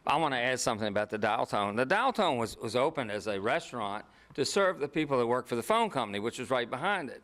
I want to add something about the Dial Tone. The Dial Tone was opened as a restaurant to serve the people that worked for the phone company, which was right behind it.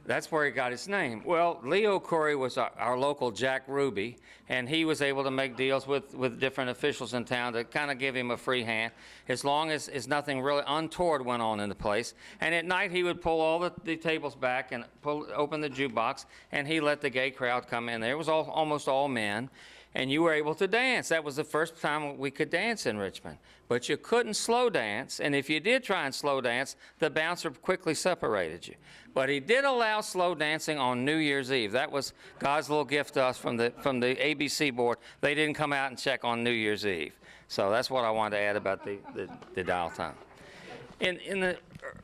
That's where it got its name. Well, Leo Curry was our local Jack Ruby, and he was able to make deals with different officials in town to kind of give him a free hand, as long as nothing really untoward went on in the place. And at night, he would pull all the tables back and open the jukebox, and he let the gay crowd come in there. It was almost all men. And you were able to dance. That was the first time we could dance in Richmond. But you couldn't slow dance, and if you did try and slow dance, the bouncer quickly separated you. But he did allow slow dancing on New Year's Eve. That was God's little gift to us from the ABC board. They didn't come out and check on New Year's Eve. So that's what I wanted to add about the Dial Tone. In the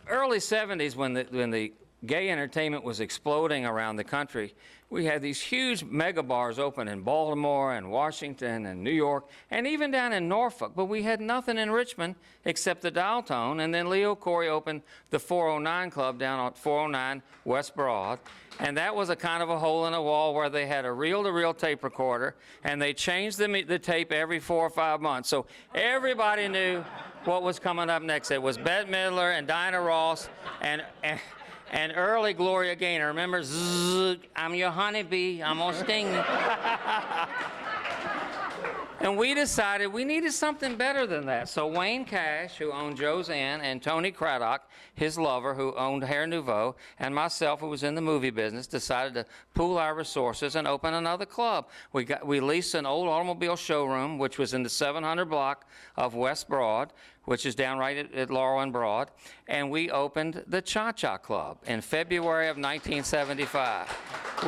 early 70s, when the gay entertainment was exploding around the country, we had these huge mega bars open in Baltimore and Washington and New York and even down in Norfolk, but we had nothing in Richmond except the Dial Tone. And then Leo Corey opened the 409 Club down on 409 West Broad, and that was a kind of a hole in a wall where they had a reel-to-reel tape recorder, and they changed the tape every 4 or 5 months, so everybody knew what was coming up next. It was Bette Midler and Dinah Ross and early Gloria Gaynor. Remember, Zzz, I'm your honeybee, I'm gonna sting you. And we decided we needed something better than that. So Wayne Cash, who owned Joe's Inn, and Tony Craddock, his lover, who owned Hair Nouveau, and myself, who was in the movie business, decided to pool our resources and open another club. We leased an old automobile showroom, which was in the 700 block of West Broad, which is down right at Laurel and Broad, and we opened the ChaCha Club in February of 1975.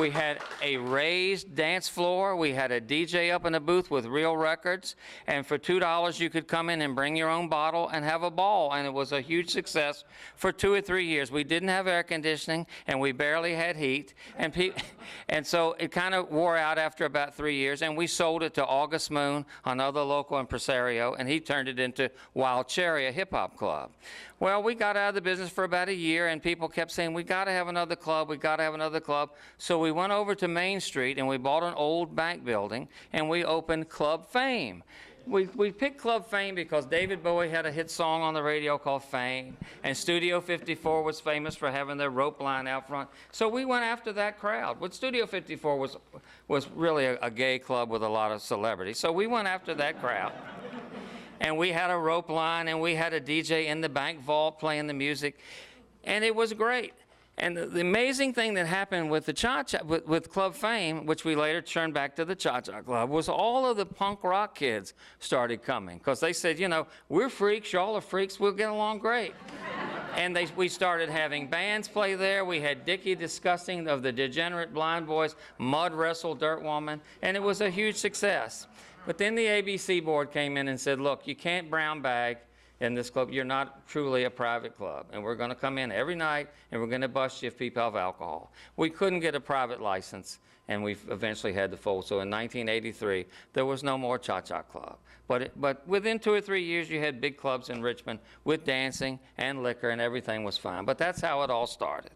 We had a raised dance floor, we had a DJ up in the booth with real records, and for $2 you could come in and bring your own bottle and have a ball, and it was a huge success for 2 or 3 years. We didn't have air conditioning, and we barely had heat, and so it kind of wore out after about 3 years, and we sold it to August Moon, another local impresario, and he turned it into Wild Cherry, a hip-hop club. Well, we got out of the business for about a year, and people kept saying, we got to have another club, we got to have another club. So we went over to Main Street, and we bought an old bank building, and we opened Club Fame. We picked Club Fame because David Bowie had a hit song on the radio called Fame, and Studio 54 was famous for having their rope line out front. So we went after that crowd. But Studio 54 was really a gay club with a lot of celebrities. So we went after that crowd. And we had a rope line, and we had a DJ in the bank vault playing the music, and it was great. And the amazing thing that happened with the ChaCha, with Club Fame, which we later turned back to the ChaCha Club, was all of the punk rock kids started coming, because they said, you know, we're freaks, y'all are freaks, we'll get along great. And we started having bands play there. We had Dickie Disgusting of the Degenerate Blind Boys, Mud Wrestle Dirt Woman, and it was a huge success. But then the ABC board came in and said, look, you can't brown bag in this club. You're not truly a private club. And we're going to come in every night, and we're going to bust you if people have alcohol. We couldn't get a private license, and we eventually had to fold. So in 1983, there was no more ChaCha Club. But within 2 or 3 years, you had big clubs in Richmond with dancing and liquor, and everything was fine. But that's how it all started.